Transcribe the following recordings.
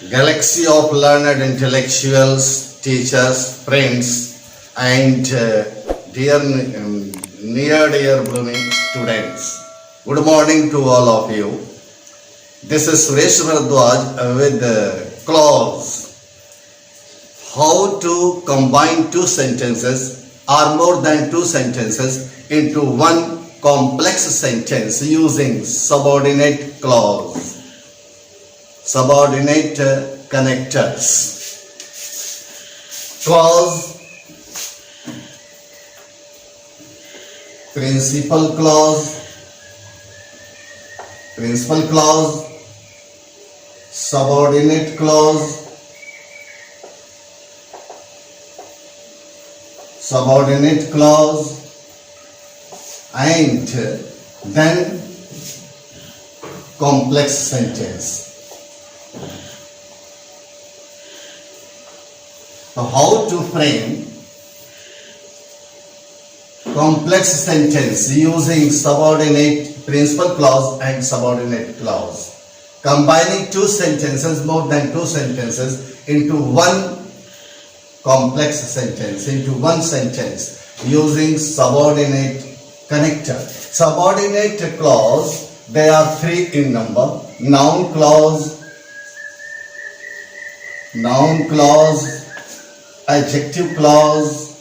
galaxy of learned intellectuals, teachers, friends, and dear blooming students. Good morning to all of you. This is Suresh Bharadwaj with clause. How to combine two sentences or more than two sentences into one complex sentence using subordinate clause. Subordinate connectors. Clause, principal clause, subordinate clause, and then complex sentence. So how to frame complex sentence using subordinate principal clause and subordinate clause, combining two sentences, more than two sentences into one complex sentence, into one sentence using subordinate connector. Subordinate clause, they are three in number: noun clause, adjective clause,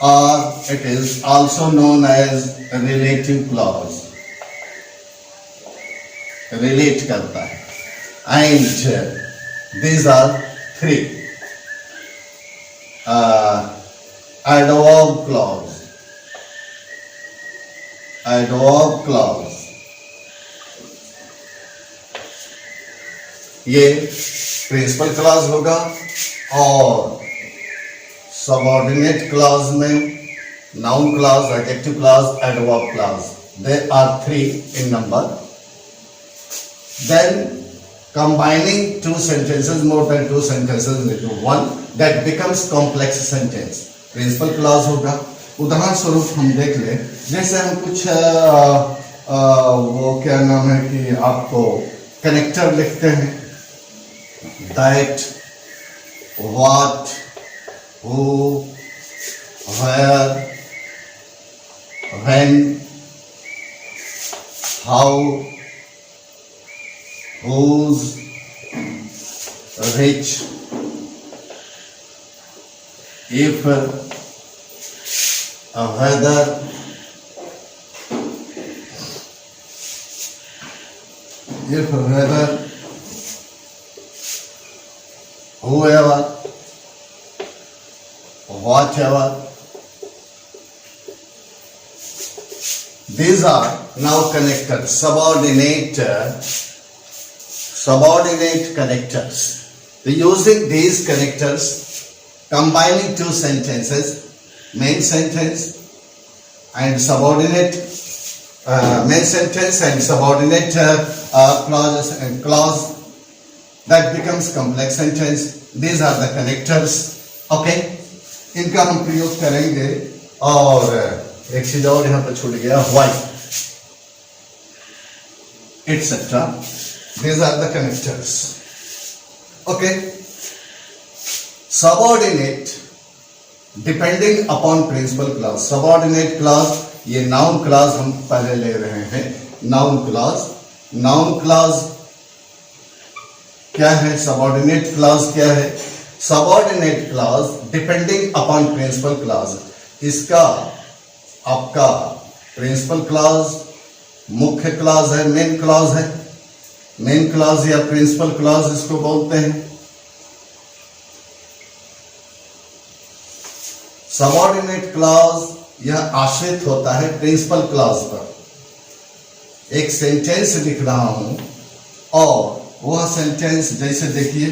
or it is also known as relative clause. Relate करता है. And these are three. Adverb clause. ये principal clause होगा और subordinate clause में noun clause, adjective clause, adverb clause. They are three in number. Then combining two sentences, more than two sentences into one, that becomes complex sentence. Principal clause होगा. उदाहरण स्वरूप हम देख ले, जैसे हम कुछ वो क्या नाम है कि आपको कनेक्टर लिखते हैं. That, what, who, where, when, how, whose, which, if, whether, whoever, whatever. These are now connected, subordinate connectors. Using these connectors, combining two sentences, main sentence and subordinate, main sentence and subordinate clause, that becomes complex sentence. These are the connectors. Okay, इनका हम प्रयोग करेंगे. और एक चीज और यहाँ पर छूट गया, why, etc. These are the connectors. Okay. Subordinate, depending upon principal clause. Subordinate clause, ये noun clause हम पहले ले रहे हैं. Noun clause क्या है? Subordinate clause क्या है? Subordinate clause depending upon principal clause. इसका आपका principal clause मुख्य clause है, main clause है. मेन क्लॉज या प्रिंसिपल क्लॉज इसको बोलते हैं. सबऑर्डिनेट क्लॉज यह आश्रित होता है प्रिंसिपल क्लॉज पर. एक सेंटेंस लिख रहा हूं और वह सेंटेंस जैसे देखिए,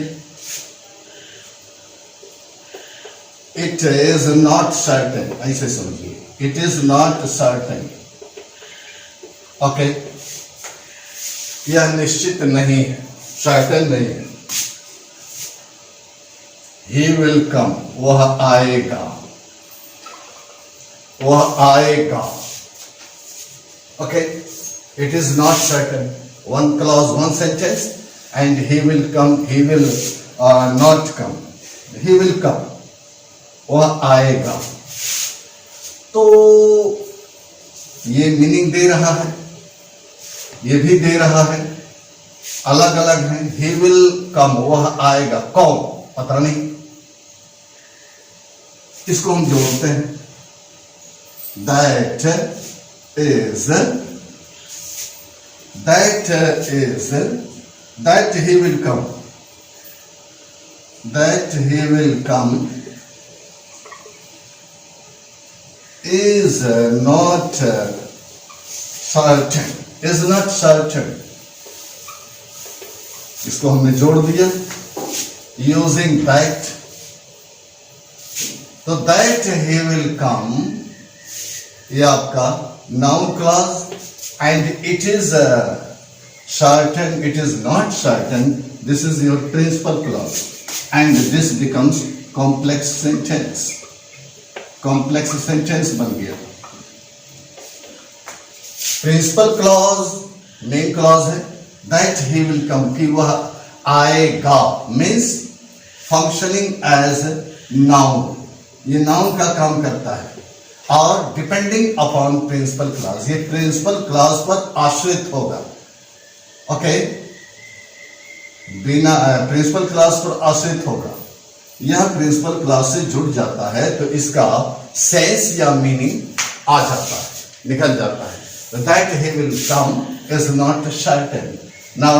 इट इज नॉट सर्टेन, ऐसे समझिए, it is not certain. Okay, यह निश्चित नहीं है, सर्टेन नहीं है. ही विल कम, वह आएगा, वह आएगा. Okay, It is not certain. One clause, one sentence, and he will come, he will not come. He will come. वह आएगा. तो ये मीनिंग दे रहा है, ये भी दे रहा है, अलग अलग है. He will come, वह आएगा. कौन पता नहीं, इसको हम जोड़ते हैं. That is that he will come. That he will come is not certain. Is not certain. इसको हमने जोड़ दिया using that. तो that he will come ये आपका noun clause, and it is certain, it is not certain. This is your principal clause, and this becomes complex sentence. Complex sentence बन गया. Principal clause main clause है. That he will come कि वह आएगा means functioning as noun. ये noun का काम करता है और डिपेंडिंग अपॉन प्रिंसिपल क्लास, ये प्रिंसिपल क्लास पर आश्रित होगा. ओके, बिना प्रिंसिपल क्लास पर आश्रित होगा. यह प्रिंसिपल क्लास से जुड़ जाता है तो इसका सेंस या मीनिंग आ जाता है, निकल जाता है. That he will come is not certain. Now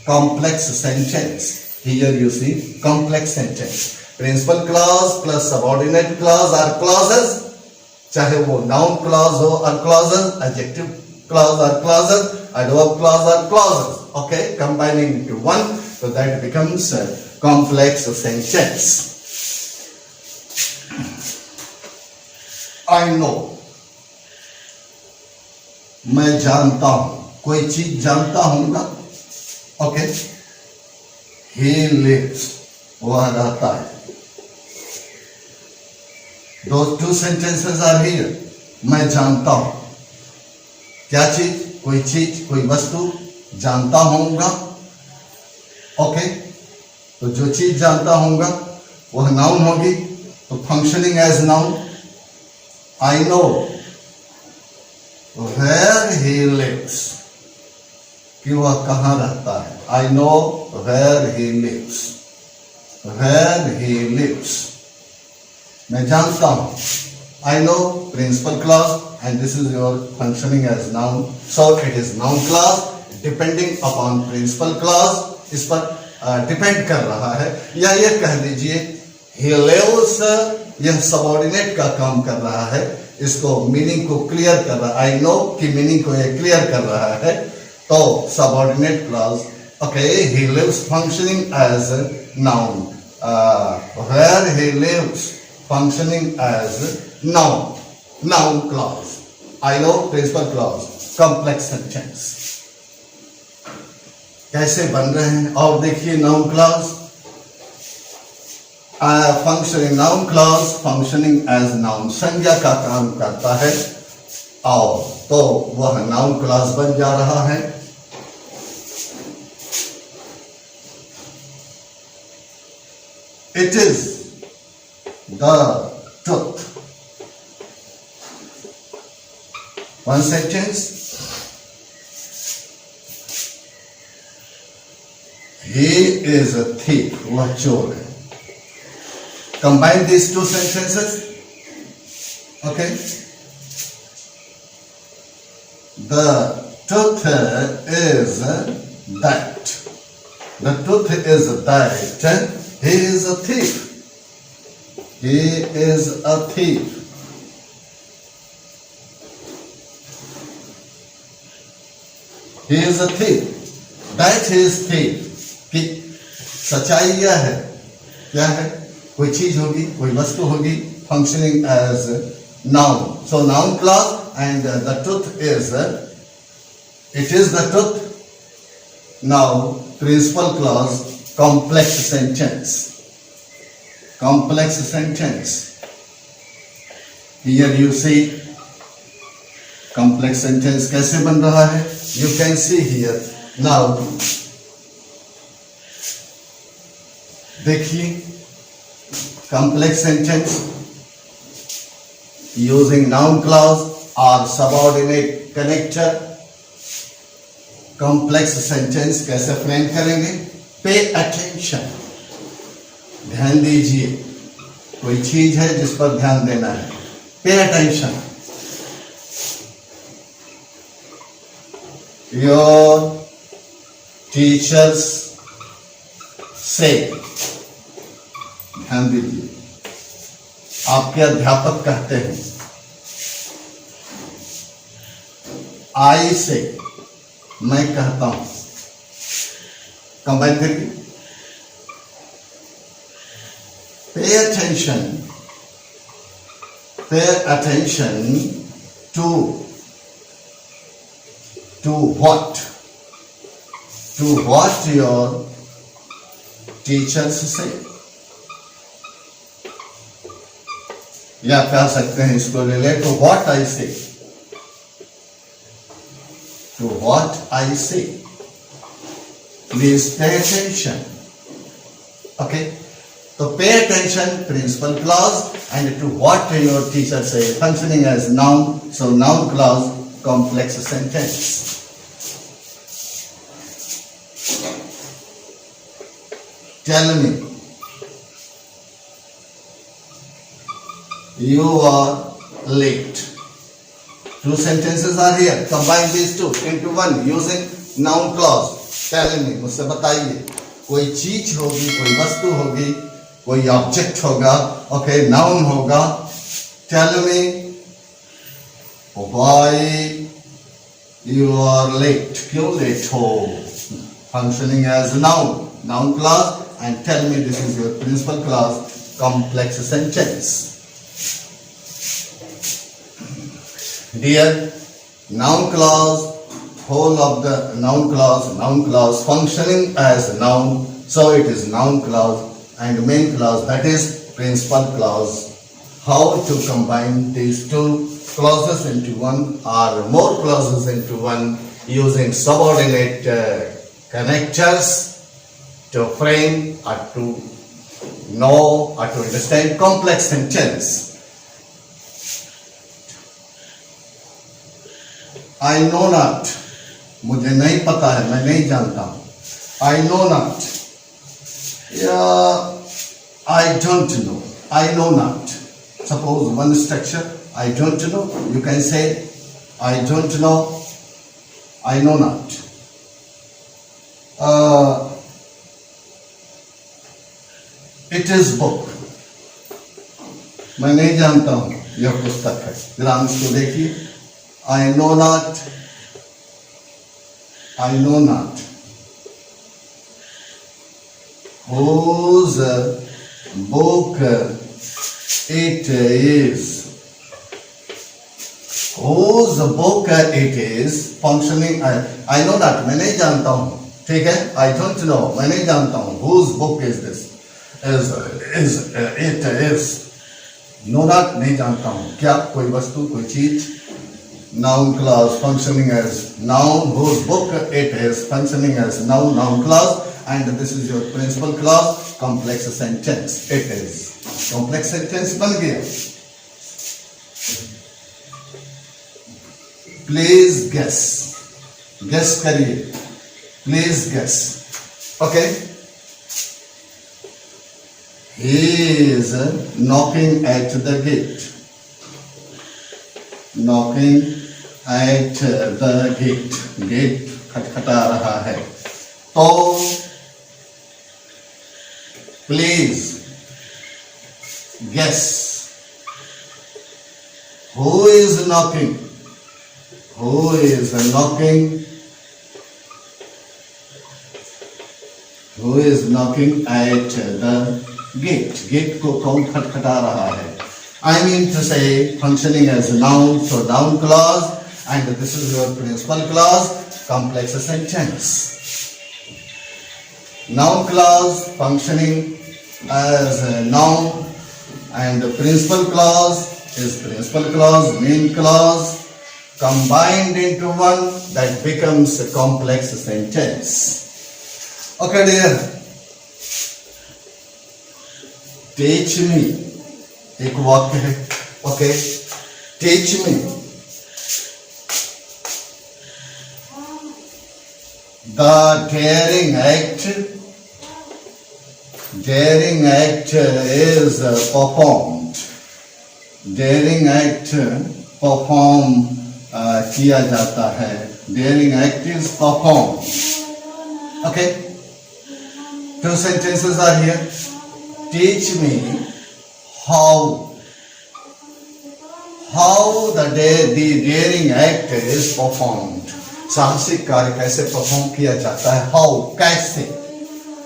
complex sentence. Here you see complex sentence. Principal clause plus subordinate clause or clauses, चाहे वो नाउन क्लॉज हो or clauses, adjective clause or clauses, adverb clause or clauses. Okay, combining into one, so that becomes a complex sentence. I know, मैं जानता हूं, कोई चीज जानता हूंगा. Okay, he lives, वह रहता है. Those two sentences are here. मैं जानता हूं क्या चीज, कोई वस्तु जानता होऊंगा. ओके, तो जो चीज जानता होऊंगा वह नाउन होगी, तो functioning as noun. I know where he lives, कि वह कहां रहता है. I know where he lives. Where he lives, मैं जानता हूं. I know principal clause, and this is your functioning as noun, so it is noun clause depending upon principal clause. इस पर डिपेंड कर रहा है. या ये कह लीजिए he lives, यह सबऑर्डिनेट का काम कर रहा है, इसको मीनिंग को क्लियर कर रहा है. I know की मीनिंग को ये क्लियर कर रहा है, तो subordinate clause. Okay, he lives functioning as noun. Where he lives functioning as noun clause. I know principal clause. Complex sentence. कैसे बन रहे हैं और देखिए. noun clause, functioning noun clause functioning as noun, संज्ञा का काम करता है और तो वह noun clause बन जा रहा है. It is the truth. One sentence. He is a thief. वह चोर है. Combine these two sentences. Okay. The truth is that. The truth is that he is a thief. He is a thief. He is a thief. That he is thief. कि सच्चाई यह है, क्या है, कोई चीज होगी, कोई वस्तु होगी, functioning as noun. So noun clause, and the truth is, it is the truth. Now principal clause, complex sentence. Complex sentence. Here you see complex sentence कैसे बन रहा है? You can see here now, देखिए complex sentence using noun clause और subordinate connector. Complex sentence कैसे frame करेंगे? Pay attention, ध्यान दीजिए, कोई चीज है जिस पर ध्यान देना है। पे अटेंशन, योर टीचर्स से, ध्यान दीजिए, आपके अध्यापक कहते हैं। आई से, मैं कहता हूं। कंबाइन करके, pay attention to what your teachers say, या कह सकते हैं इसको relate to what I say, to what I say. Please pay attention. Okay, so pay attention, principal clause, and to what your teacher say, functioning as noun, so noun clause, complex sentence. Tell me, you are late. Two sentences are here. Combine these two into one using noun clause. Tell me, मुझसे बताइए, कोई चीज होगी, कोई वस्तु होगी, कोई object होगा, ओके, नाउन होगा। Tell me why you are late, क्यों लेट हो? Functioning as noun, noun clause, and tell me, this is your principal clause, complex sentence. Dear, noun clause, whole of the noun clause functioning as noun, so it is noun clause, and main clause, that is principal clause. How to combine these two clauses into one or more clauses into one using subordinate connectors to frame or to know or to understand complex sentence. I know not, मुझे नहीं पता है, मैं नहीं जानता हूं। I know not, yeah, I don't know, I know not. Suppose one structure, I don't know, you can say I don't know, I know not. It is book, मैं नहीं जानता हूं यह पुस्तक है। जरा इसको देखिए, I know not, I know not whose book it is. Whose book it is, functioning I know not, मैं नहीं जानता हूं, ठीक है। I don't know, मैं नहीं जानता हूं। Whose book is this? It is. Know not, नहीं जानता हूं। क्या? कोई वस्तु, कोई चीज। Noun clause functioning as noun, whose book it is, functioning as noun, noun clause, and this is your principal clause, complex sentence. It is. Complex sentence बन गया। Please guess. Guess करिए। Please guess. Okay. He is knocking at the gate. Knocking at the gate. Gate खटखटा रहा है। तो please guess who is knocking. Who is knocking? Who is knocking at the gate? Gate को कौन खटखटा रहा है? I mean to say, functioning as a noun, so noun clause, and this is your principal clause, complex sentence. Noun clause functioning as a noun, and the principal clause is principal clause, main clause, combined into one, that becomes a complex sentence. Okay, dear. Teach me. एक वाक्य है. Okay. Teach me. The daring act is performed. Daring act perform किया जाता है. Daring act is performed. Okay. Two sentences are here. Teach me how the daring act is performed. साहसिक कार्य कैसे perform किया जाता है. हाउ, कैसे.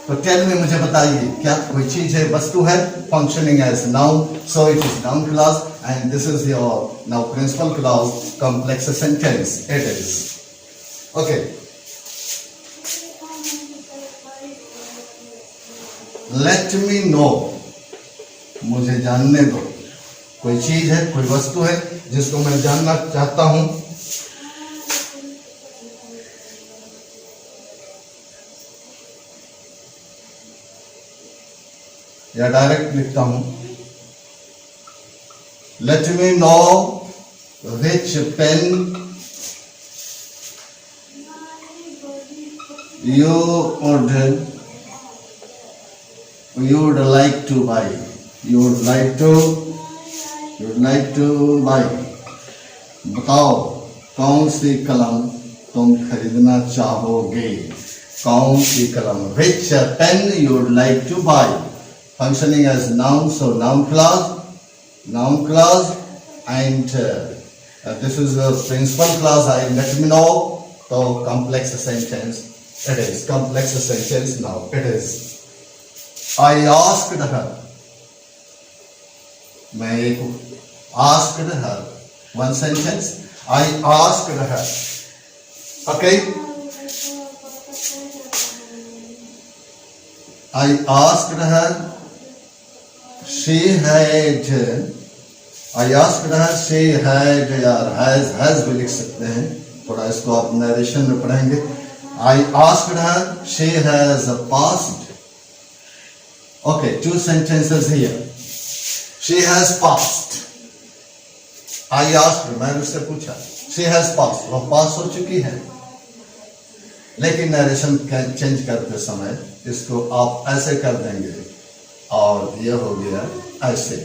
तो टेल में मुझे बताइए, क्या कोई चीज है, वस्तु है, functioning as noun, so it is noun clause and this is your now principal clause complex sentence. It is okay. Let me know, मुझे जानने दो. कोई चीज है, कोई वस्तु है जिसको मैं जानना चाहता हूं. या डायरेक्ट लिखता हूं. Let me know which pen you would like to buy. You would like to buy. बताओ कौन सी कलम तुम खरीदना चाहोगे. कौन सी कलम. Which pen you would like to buy. Functioning as noun, so noun clause, and this is a principal clause. I let me know. So complex sentence. It is complex sentence now. It is. I asked her. मैं एक asked her. One sentence. I asked her. Okay. I asked her. She had. I asked her. She had यार has भी लिख सकते हैं. थोड़ा इसको आप नरेशन में पढ़ेंगे. I asked her. She has passed. Okay, two sentences here. She has passed. I asked her. मैंने उससे पूछा. She has passed. वो पास हो चुकी है. लेकिन नरेशन चेंज करते समय इसको आप ऐसे कर देंगे और ये हो गया ऐसे.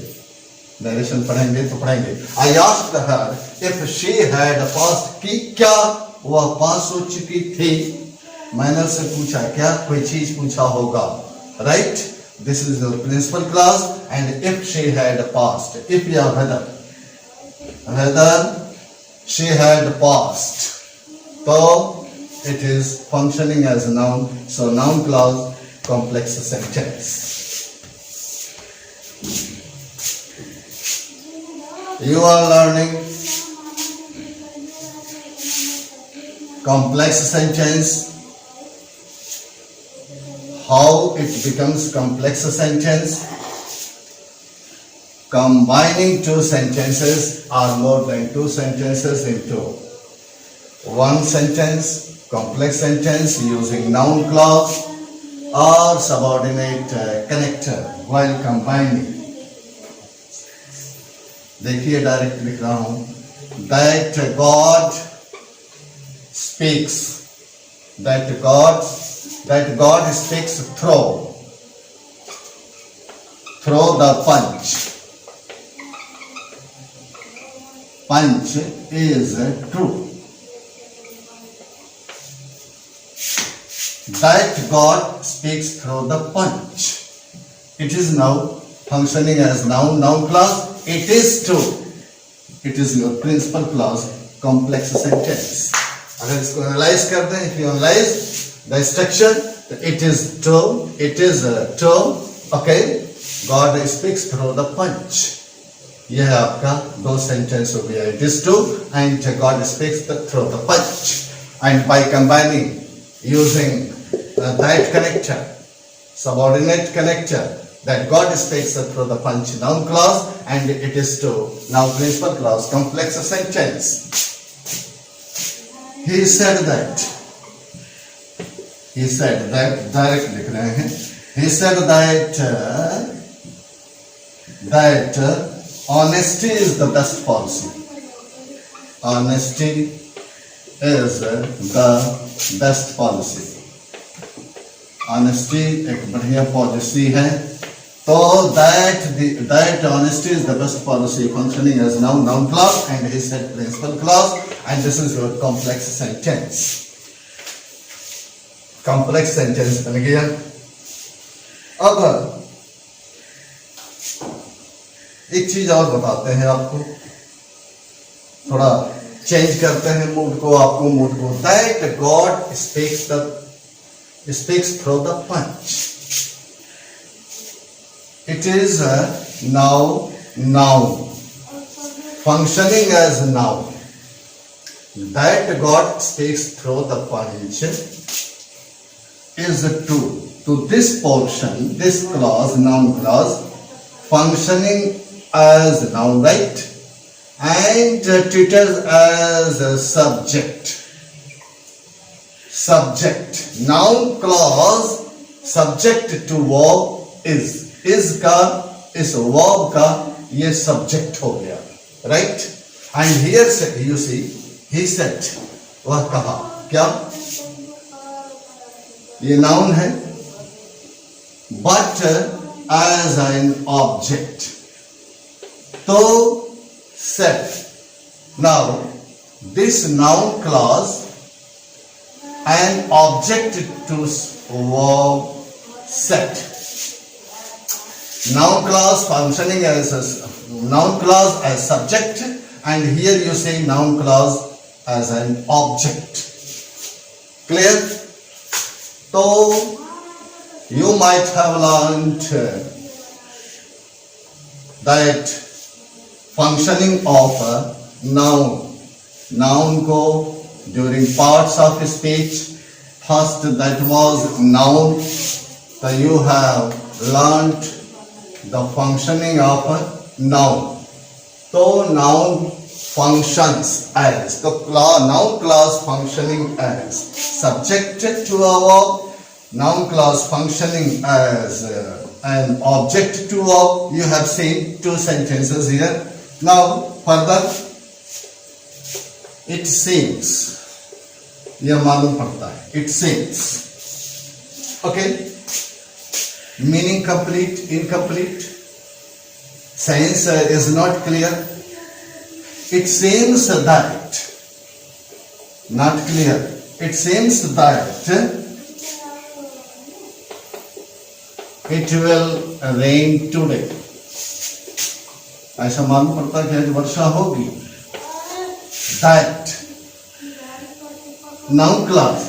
नरेशन पढ़ेंगे तो पढ़ेंगे. I asked her if she had passed. कि क्या वह पास हो चुकी थी. मैंने उससे पूछा, क्या कोई चीज पूछा होगा. Right. This is the principal clause, and if she had passed, if या whether she had passed, so it is functioning as a noun, so noun clause complex sentence. You are learning complex sentence. How it becomes complex sentence. Combining two sentences or more than two sentences into one sentence, complex sentence using noun clause or subordinate connector while combining. देखिए direct लिख रहा हूं. That God speaks. That God speaks through the punch. Punch is true. That God speaks through the punch. It is now functioning as noun clause. It is true. It is your principal clause complex sentence. अगर इसको analyse कर दें, if you analyze the structure, it is true. It is true. Okay. God speaks through the punch. यह है आपका दो sentence हो गया. It is true and God speaks through the punch. And by combining using that connector, subordinate connector, that God speaks through the punch noun clause, and it is true now principal clause complex sentence. he said that, direct लिख रहे हैं, he said that honesty is the best policy. Honesty is the best policy. Honesty एक बढ़िया policy है. So that honesty is the best policy functioning as noun clause, and he said principal clause, and this is your complex sentence. Complex sentence बन गया. अब एक चीज और बताते हैं आपको, थोड़ा चेंज करते हैं मूड को, आपको मूड को. That God speaks through the punch. It is now noun, functioning as noun. That God speaks through the punch is true. To this portion, this clause, noun clause, functioning as noun, right? And treated as a subject. Subject. Noun clause subject to verb is का, इस verb का ये subject हो गया, right? And here you see, he said, वह कहा, क्या? ये noun है, but as an object. तो said. Now this noun clause an object to verb set. Noun clause functioning as noun clause as subject, and here you say noun clause as an object. Clear? So you might have learned that functioning of a noun को during parts of speech, first that was noun, so you have learned the functioning of a noun. So noun functions as, the noun clause functioning as subject to a verb, noun clause functioning as an object to verb. You have seen two sentences here. Now further, it seems, यह मालूम पड़ता है, it seems. Okay, meaning complete, incomplete, sense is not clear. It seems that, not clear, it seems that it will rain today. ऐसा मालूम पड़ता है कि आज वर्षा होगी. That noun clause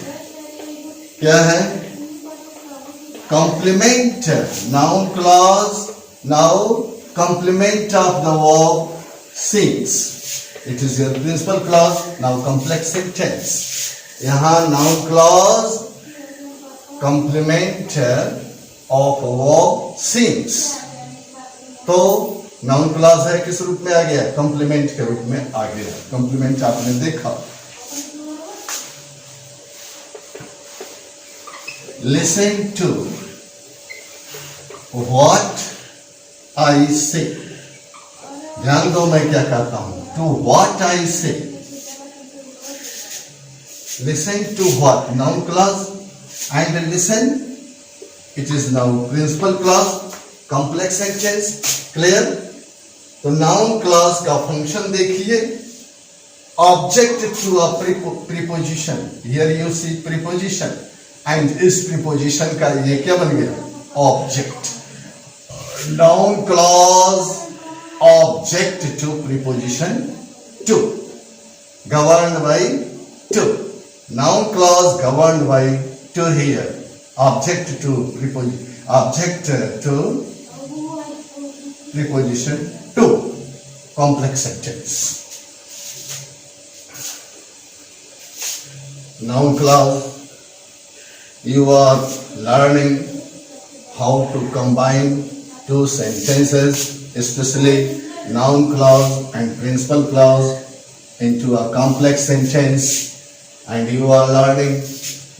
क्या है? Complement. Noun clause, now complement of the verb seems. It is your principal clause. Now complex sentence. यहाँ noun clause complement of verb seems. तो नाउन क्लॉज है, किस रूप में आ गया? कॉम्प्लीमेंट के रूप में आ गया. कॉम्प्लीमेंट आपने देखा. लिसन टू व्हाट आई से. ध्यान दो मैं क्या कहता हूं. To what I say. Listen to what, noun clause, and listen, it is now principal clause, complex sentence. Clear? तो नाउन क्लॉज का फंक्शन देखिए. Object to a preposition. Here you see preposition, and इस preposition का ये क्या बन गया? Object. Noun clause object to preposition to, governed by to. Noun clause governed by to here. Object to preposition to. Complex sentence. Noun clause. You are learning how to combine two sentences, especially noun clause and principal clause, into a complex sentence. and you are learning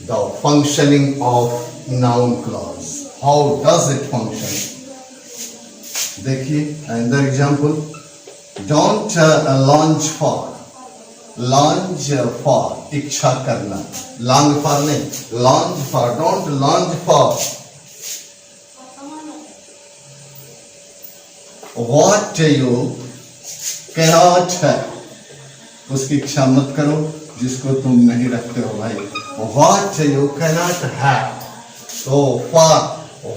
the functioning of noun clause. How does it function? देखिए another example. Don't launch for. Launch for इच्छा करना. Long for नहीं. Launch for. Don't launch for. What you cannot have. उसकी इच्छा मत करो जिसको तुम नहीं रखते हो भाई. What you cannot have. So for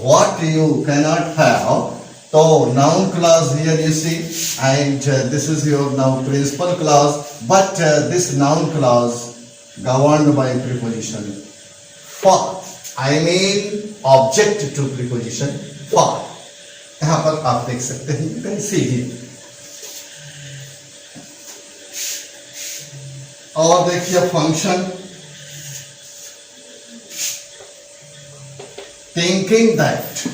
what you cannot have. So noun clause here you see, and this is your now principal clause, but this noun clause governed by preposition for. I mean object to preposition for. यहाँ पर आप देख सकते हैं, you can see here. और देखिए function. Thinking that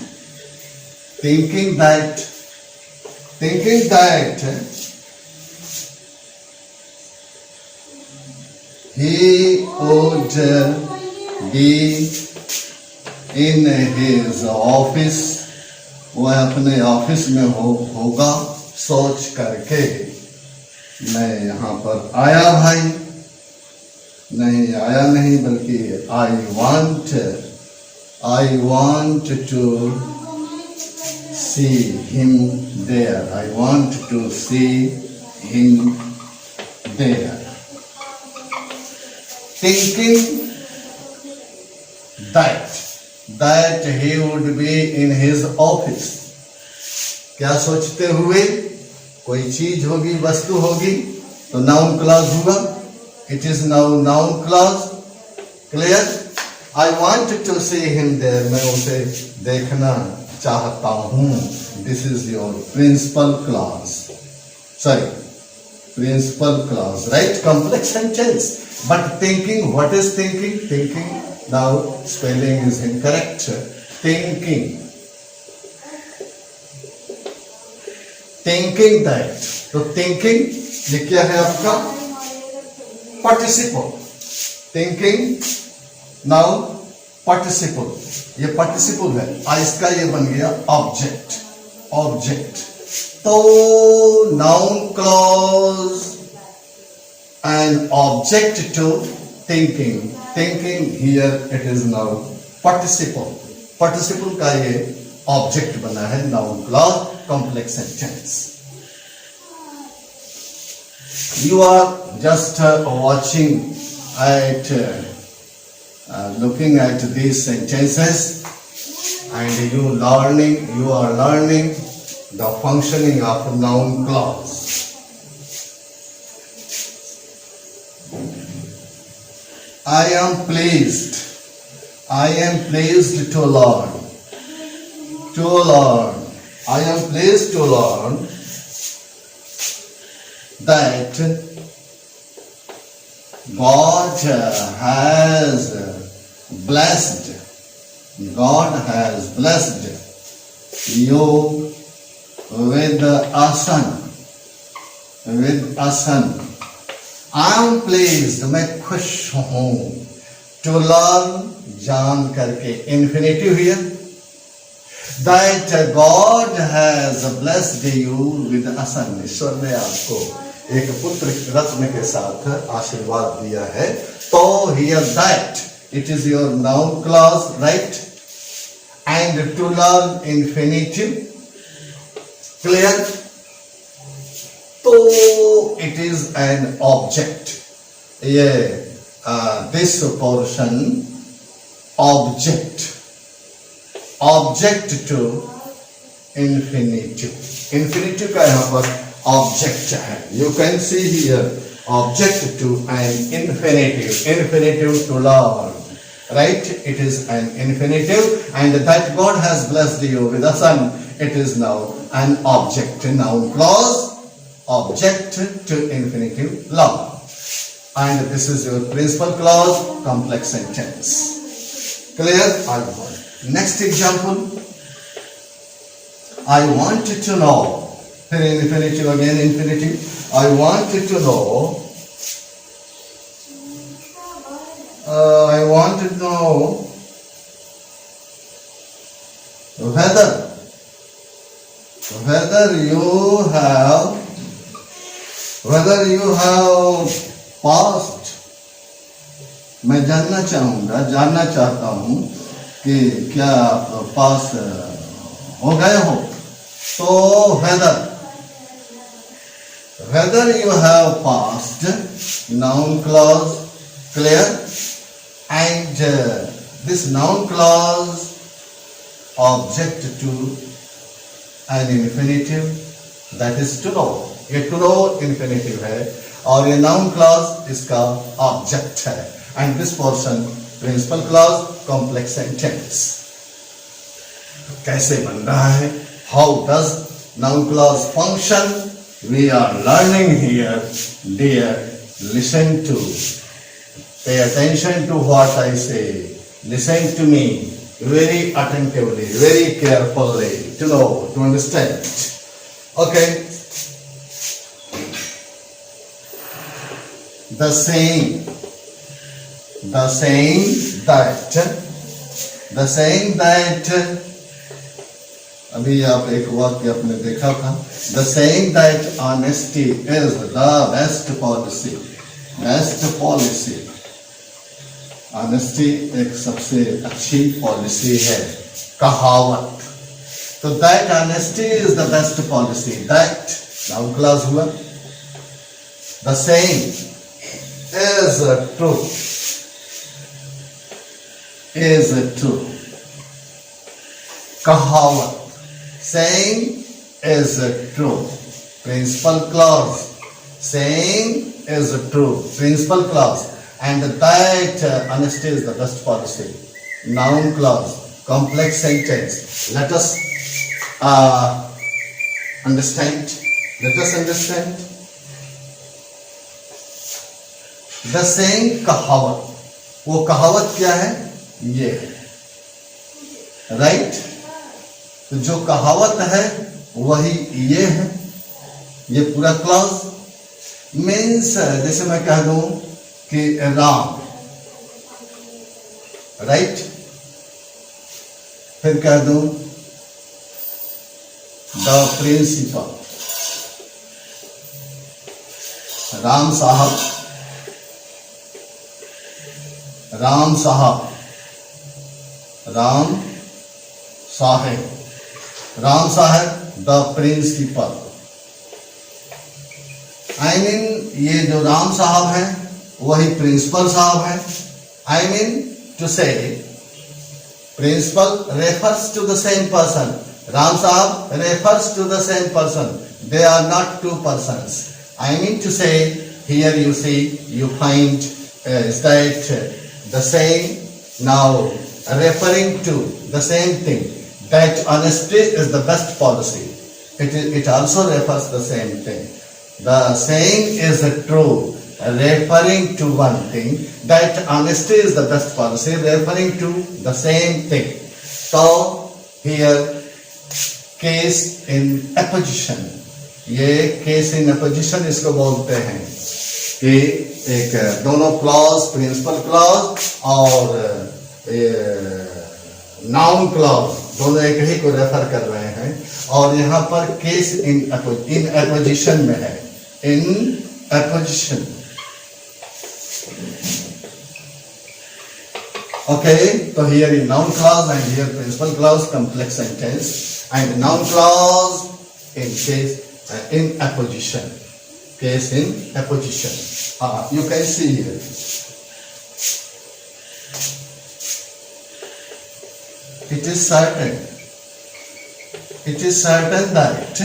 he would be in his office, वह अपने ऑफिस में होगा सोच करके. मैं यहाँ पर आया भाई, नहीं आया नहीं बल्कि I want to see him there. I want to see him there. Thinking that he would be in his office. क्या सोचते हुए? कोई चीज होगी, वस्तु होगी, तो noun clause होगा. It is now noun clause. Clear? I wanted to see him there. मैं उसे देखना चाहता हूँ. This is your principal clause. Sorry, principal clause. Right? Complex sentence. But thinking, what is thinking? Thinking. Now spelling is incorrect. Thinking. Thinking that. तो thinking ये क्या है आपका? Participle. Thinking. Now participle. ये participle है. इसका ये बन गया object. तो noun clause and object to thinking. Thinking here it is now participle. Participle का ये object बना है noun clause complex sentence. You are just watching at looking at these sentences and you are learning the functioning of noun clause. I am pleased to learn. I am pleased to learn that God has blessed you with a son. I am pleased, मैं खुश हूँ. To learn, जान करके, infinitive here. That God has blessed you with a son. ईश्वर ने आपको एक पुत्र रत्न के साथ आशीर्वाद दिया है. तो here that it is your noun clause, right? And to learn infinitive. Clear? So it is an object. This portion object to infinitive. Infinitive का यहाँ पर object है. You can see here object to an infinitive to learn. Right? It is an infinitive, and that God has blessed you with a son. It is now an object, noun clause, object to infinitive learn. And this is your principal clause, complex sentence. Clear? Next example. I wanted to know. Here infinitive again, infinitive. I wanted to know I want to know whether you have passed. मैं जानना चाहता हूँ कि क्या आप पास हो गए हो. तो whether you have passed, noun clause, clear? And this noun clause object to an infinitive, that is to know. ये to know infinitive है और ये noun clause इसका object है. And this portion principal clause complex sentence. कैसे बन रहा है? How does noun clause function? We are learning here, dear. Listen to. Pay attention to what I say. Listen to me very attentively, very carefully, to know, to understand. Okay. The saying that अभी आप एक वाक्य आपने देखा था. The saying that honesty is the best policy. Honesty एक सबसे अच्छी पॉलिसी है. कहावत. तो that honesty is the best policy. That noun clause हुआ. The saying is true. कहावत. Saying is true. Principal clause. Saying is true. Principal clause. And that honesty is the best policy. Noun clause. Complex sentence. Let us understand. The saying कहावत. वो कहावत क्या है? ये है. Right? तो जो कहावत है वही ये है. ये पूरा क्लॉज मीन्स जैसे मैं कह दूं कि राम, राइट, फिर कह दूं द प्रिंसिपल, राम साहब, राम साहब, राम साहेब, राम साहब द प्रिंसिपल. आई मीन ये जो राम साहब हैं वही प्रिंसिपल साहब हैं. I mean to say principal refers to the same person. Ram sahab refers to the same person. They are not two persons. I mean to say here you see you find is that the same now referring to the same thing, that honesty is the best policy. It also refers the same thing. The saying is true, referring to one thing, that honesty is the best policy, referring to the same thing. So here case in apposition, ये case in apposition इसको बोलते हैं कि एक दोनों clause, principal clause और noun clause दोनों एक ही को रेफर कर रहे हैं. और यहाँ पर केस इन एपोजिशन में है. In apposition. ओके. तो here in noun clause and here principal clause, complex sentence, and noun clause in case in apposition. Case in apposition. You can see here. It is certain that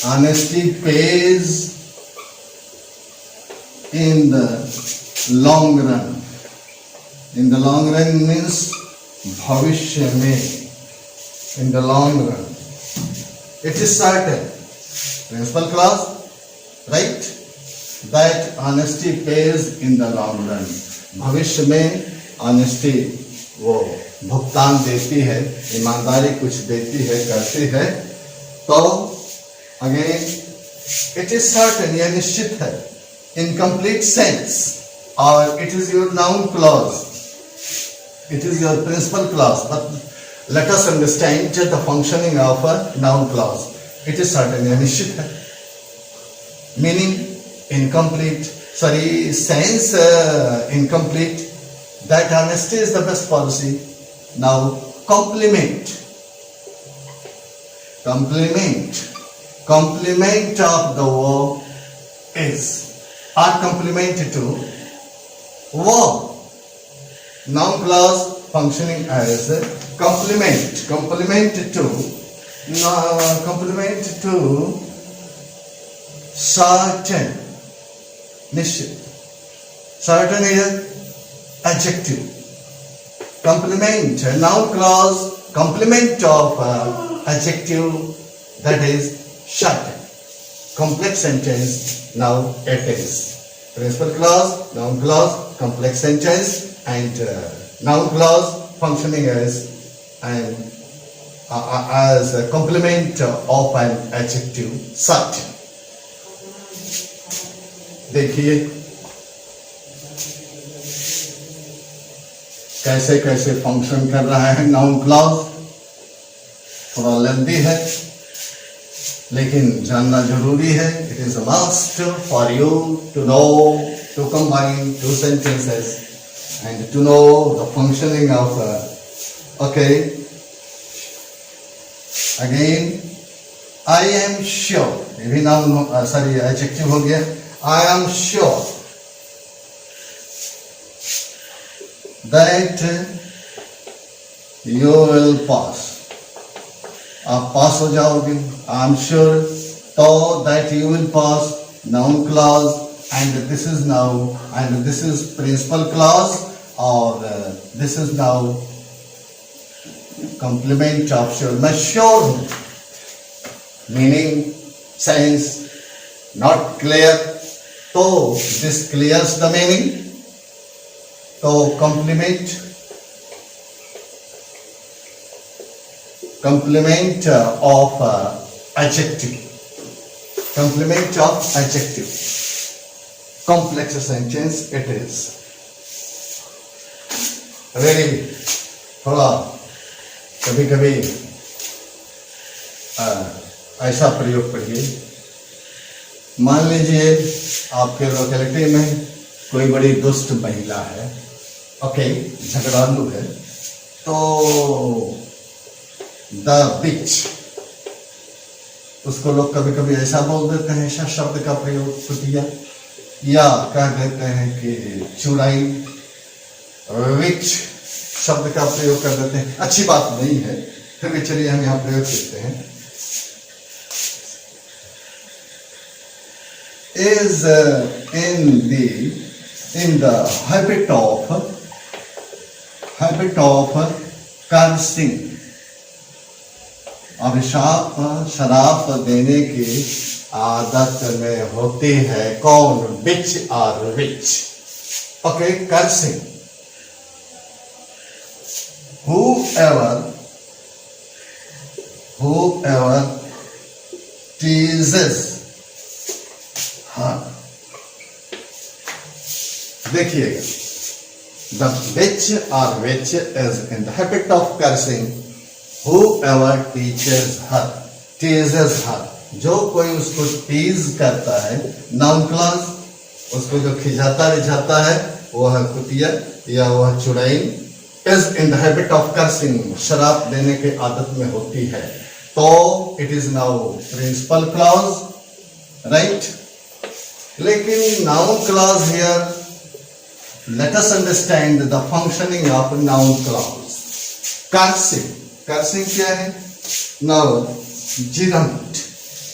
honesty pays in the long run. In the long run means भविष्य में. In the long run, it is certain, principal clause, right, that honesty pays in the long run. भविष्य में honesty वो भुगतान देती है, ईमानदारी कुछ देती है, करती है. तो अगेन इट इज सर्टेन, यह निश्चित है, इन कंप्लीट सेंस, और it is your noun clause, it is your principal clause, but let us understand the functioning of a noun clause. It is certain, यह निश्चित है. Meaning incomplete, sorry, sense incomplete, that honesty is the best policy. Now complement, complement of the verb is, or complement to verb. Noun clause functioning as complement, complement to certain, निश्चित. Certain is adjective. Complement, noun clause, complement of adjective, that is certain. Complex sentence, now it is. Principal clause, noun clause, complex sentence, and noun clause functioning as a complement of an adjective certain. देखिए कैसे कैसे function कर रहा है noun clause. थोड़ा lengthy है लेकिन जानना जरूरी है. It is a must for you to know, to combine two sentences and to know the functioning of. Okay, again I am sure, ये भी नाउन, सॉरी एडजेक्टिव हो गया. I am sure that you will pass. आप पास हो जाओगे. I am sure तो that you will pass, noun clause, and this is now, and this is principal clause, or this is now complement of sure. मैं sure हूँ, meaning sense not clear, तो this clears the meaning. तो complement of adjective, complement of adjective, complex sentence it is. Really थोड़ा कभी कभी ऐसा प्रयोग करिए. मान लीजिए आपके लोकेलिटी में कोई बड़ी दुष्ट महिला है, ओके, झगड़ालू है, तो द बिच, उसको लोग कभी कभी ऐसा बोल देते हैं, ऐसा शब्द का प्रयोग कुतिया, या कह देते हैं कि चुड़ाई, विच शब्द का प्रयोग कर देते हैं. अच्छी बात नहीं है, फिर भी चलिए हम यहाँ प्रयोग करते हैं. is in the habit of cursing. अभिशाप, शराप देने की आदत में होती है. कौन? बिच और which. Okay, cursing. whoever teases. हाँ, देखिएगा, the bitch or witch is in the habit of cursing. Whoever teases her, जो कोई उसको टीज करता है, नाउन क्लॉज, उसको जो खिजाता रिझाता है, वह कुतिया या वह चुड़ैल. is in the habit of cursing, शराप देने की आदत में होती है. तो it is now principal clause, right? लेकिन noun clause here, let us understand the functioning of noun clause. Cursing, cursing क्या है? Noun gerund,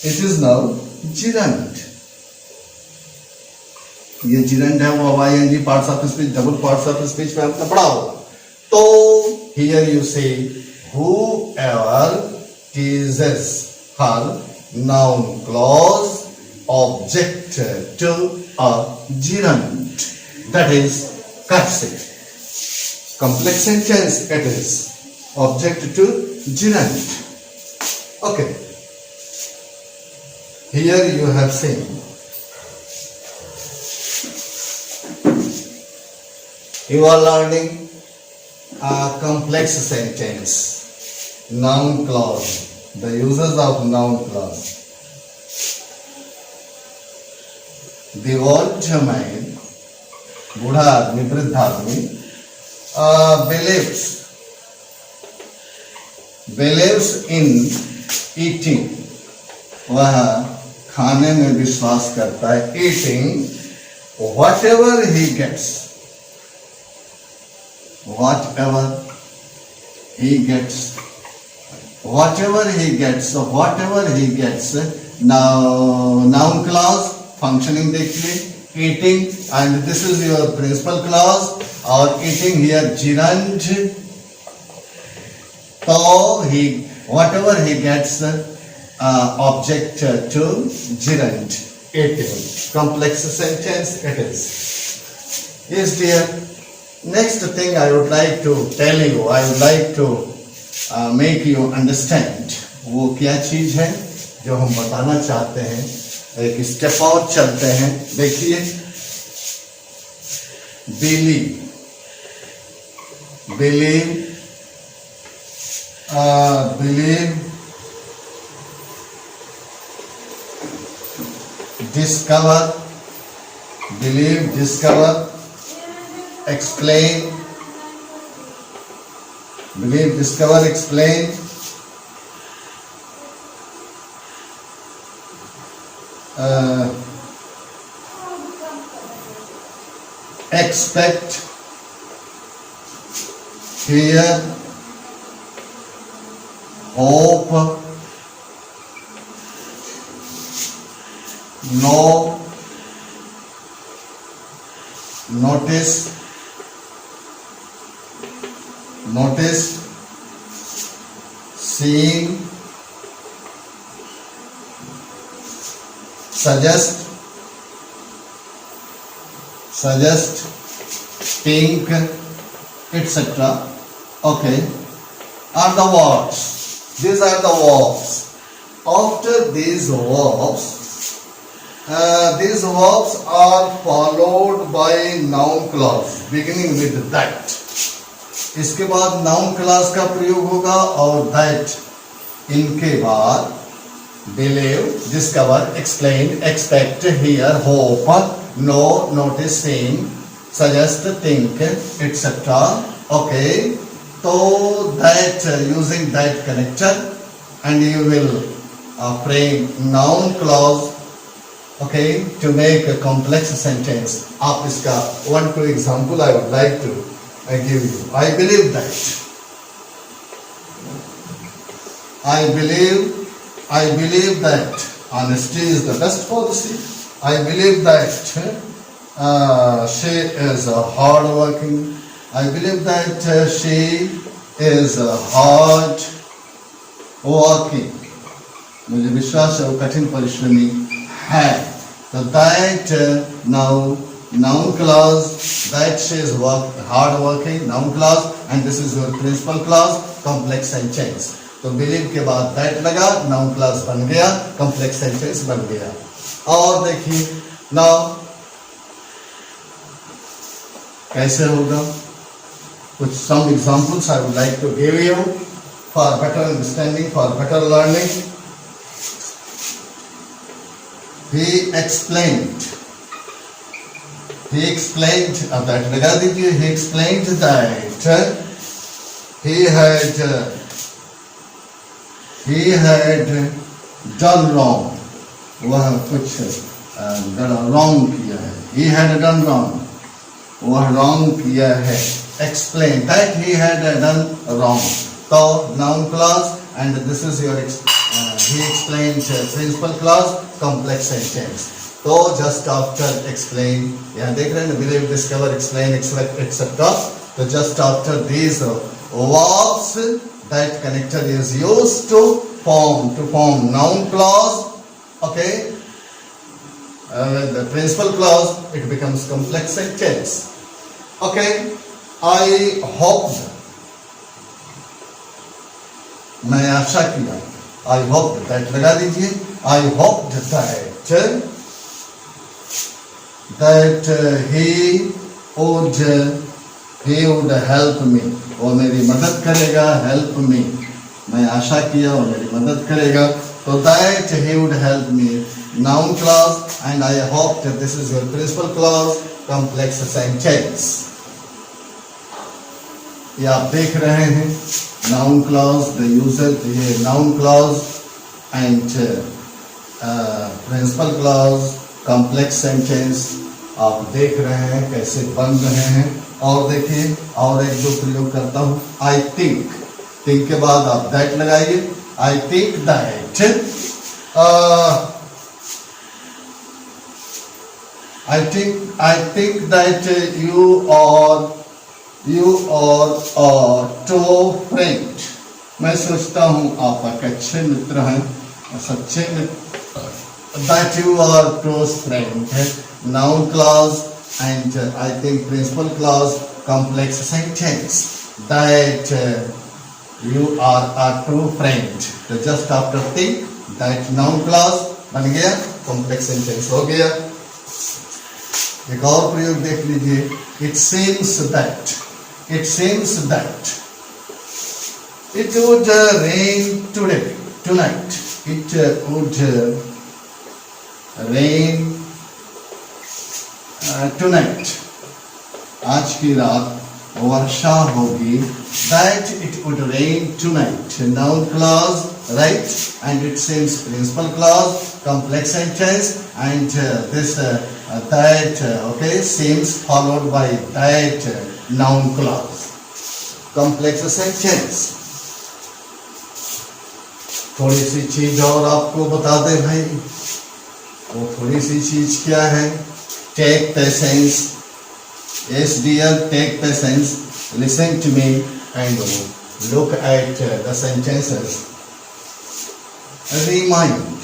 it is noun gerund. ये जिरंट है, वो वाईएनजी parts of speech, double parts of speech में आपने पढ़ा होगा. तो here you say whoever teases her, noun clause, object to a gerund, that is cursing. Complex sentence it is, object to gerund. Okay, Here you have seen you are learning a complex sentence, noun clause, the uses of noun clause. The old man, बूढ़ा आदमी, वृद्ध आदमी, believes in eating. वह खाने में विश्वास करता है. Eating whatever he gets. Whatever he gets. So whatever he gets. Now noun clause functioning देखिए. Eating, and this is your principal clause. Or eating here gerund. So he whatever he gets object to gerund. Eating. Complex sentence it is. Yes dear. Next thing I would like to tell you, I would like to make you understand. वो क्या चीज है जो हम बताना चाहते हैं. एक स्टेप और चलते हैं. देखिए, believe discover, explain, believe, discover, explain, expect, fear, hope, know, notice, seeing, suggest, think, etc. Okay, are the verbs. These are the verbs. After these verbs are followed by noun clause beginning with that. इसके बाद noun clause का प्रयोग होगा और that. इनके बाद believe, discover, explain, expect, hear, hope, know, notice, seeing, suggest, think, etc. Okay, so that using that connector and you will frame noun clause, okay, to make a complex sentence. आप इसका 1-2 example I would like to give you. I believe that honesty is the best policy. I believe that she is hard working. I believe that she is hard working. मुझे विश्वास है वो कठिन परिश्रमी है. So that noun clause, that she is hard working, noun clause, and this is your principal clause, complex sentence. तो believe के बाद that लगा, noun clause बन गया, complex sentence बन गया. और देखिए now कैसे होगा. कुछ some examples I would like to give you for better understanding, for better learning. He explained that लगा दीजिए. He explained that he had done wrong. वह कुछ wrong किया है. He had done wrong. वह wrong किया है. Explain that he had done wrong. So noun clause and this is your he explained principal clause, complex sentence. So just after explain, यहाँ देख रहे हैं ना, believe, discover, explain, expect, etc. So just after these verbs, that connector is used to form noun clause. Okay. The principal clause, it becomes complex sentence. Okay. I hope. मैं आशा किया. I hope that लगा दीजिए. I hoped that he would help me. वो मेरी मदद करेगा, help me. मैं आशा किया वो मेरी मदद करेगा. तो that he would help me. Noun clause, and I hope that this is your principal clause, complex sentence. ये आप देख रहे हैं noun clause, the user, ये noun clause and principal clause, complex sentence आप देख रहे हैं कैसे बन रहे हैं. और देखिए और एक दो प्रयोग करता हूँ. I think, think के बाद आप that लगाइए. I think that I think that you are true friend. मैं सोचता हूँ आप एक अच्छे मित्र हैं, सच्चे मित्र. That you are close friend. Noun clause and I think principal clause, complex sentence. That you are a true friend. तो just after think, that noun clause बन गया, complex sentence हो गया. एक और प्रयोग देख लीजिए. It seems that it would rain tonight. It would rain tonight. आज की रात वर्षा होगी. That it would rain tonight. Noun clause, right? And it seems principal clause, complex sentence, and this that okay seems followed by that noun clause, complex sentence. थोड़ी सी चीज और आपको बता दे भाई. वो थोड़ी सी चीज क्या है? Take patience. Yes dear, take patience. Listen to me and look at the sentences. Remind,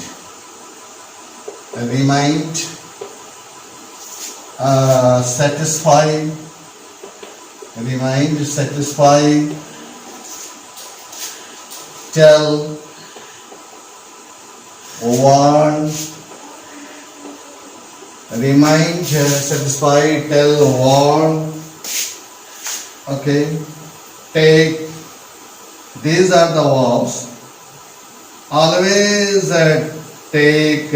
satisfy, remind, satisfy, tell, warn, remind, satisfy, tell, warn. Okay, take. These are the verbs. Always take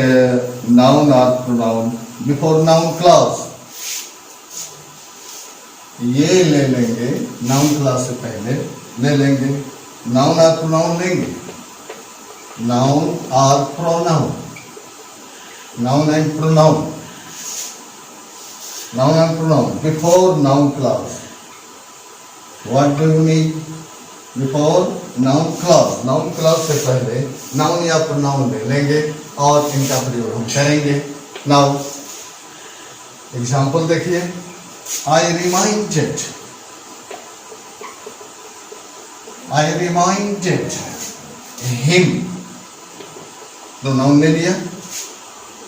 noun or pronoun before noun clause. ये ले लेंगे noun clause से पहले, ले लेंगे noun or pronoun लेंगे. Noun or pronoun, noun and pronoun, noun and pronoun before noun clause. What do you mean? Before noun clause, noun clause से पहले noun या pronoun ले लेंगे और इनका प्रयोग हम करेंगे. Now example देखिए. I reminded him. pronoun ले लिया,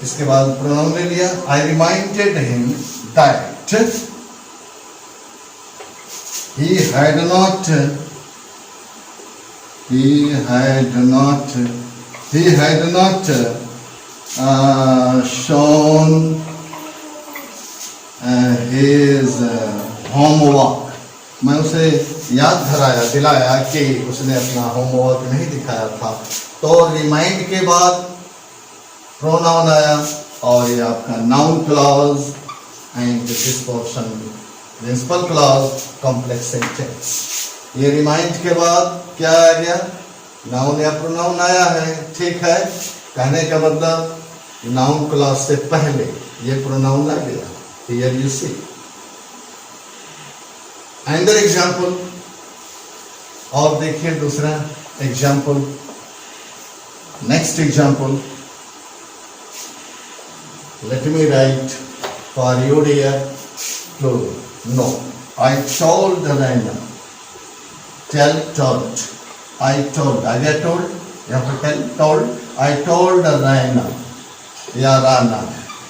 इसके बाद pronoun ले लिया. I reminded him that he had not shown his homework. मैं उसे याद दिलाया कि उसने अपना होमवर्क नहीं दिखाया था. तो रिमाइंड के बाद प्रोनाउन आया और ये आपका noun clause and this portion principal clause, complex sentence. ये रिमाइंड के बाद क्या आ गया? नाउन या प्रोनाउन आया है. ठीक है, कहने का मतलब नाउन क्लॉज से पहले ये प्रोनाउन आ गया. Here you see. Another example. और देखिए दूसरा example. Next example. Let me write for you dear to know. I told Raina. Told. I told. आगे told. यहाँ पर told. I told Raina. या राना.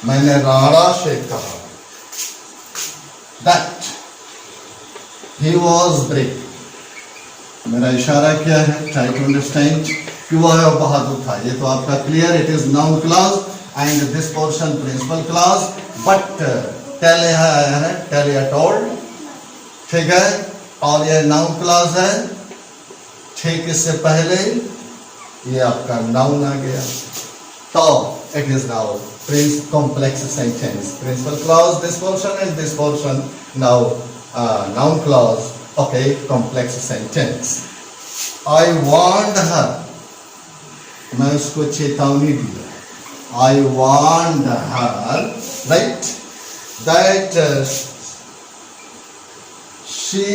मैंने राणा से कहा. That he was brave. मेरा इशारा क्या है? Try to understand. क्यों आया बहादुर था, ये तो आपका clear. It is noun clause and this portion principal clause. But tell यहाँ आया है, टेल या टोल्ड, ठीक है, और ये नाउन क्लॉज है. ठीक इससे पहले ये आपका नाउन आ गया, तो it is now complex sentence. Principal clause this portion and this portion now noun clause. Okay, complex sentence. I warned her. मैं उसको चेतावनी दिया. I warned her, right? That she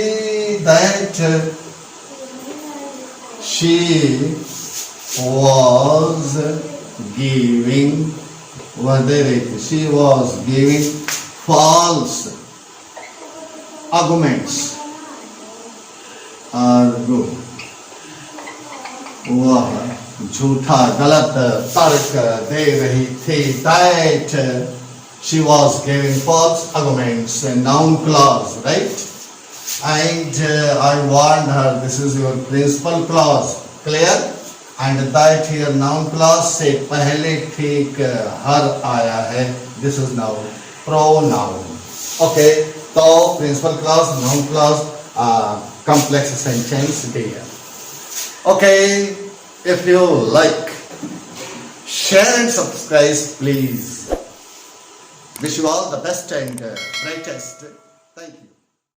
was giving, she was giving false arguments. वह झूठा गलत तर्क दे रही थी. That she was giving false arguments. Noun clause, right? And I warned her. This is your principal clause. Clear? And that here noun clause से पहले ठीक हर आया है. This is now pronoun. Okay, तो principal clause, noun clause, complex sentence here. Okay, if you like, share and subscribe please. Wish you all the best and brightest. Thank you.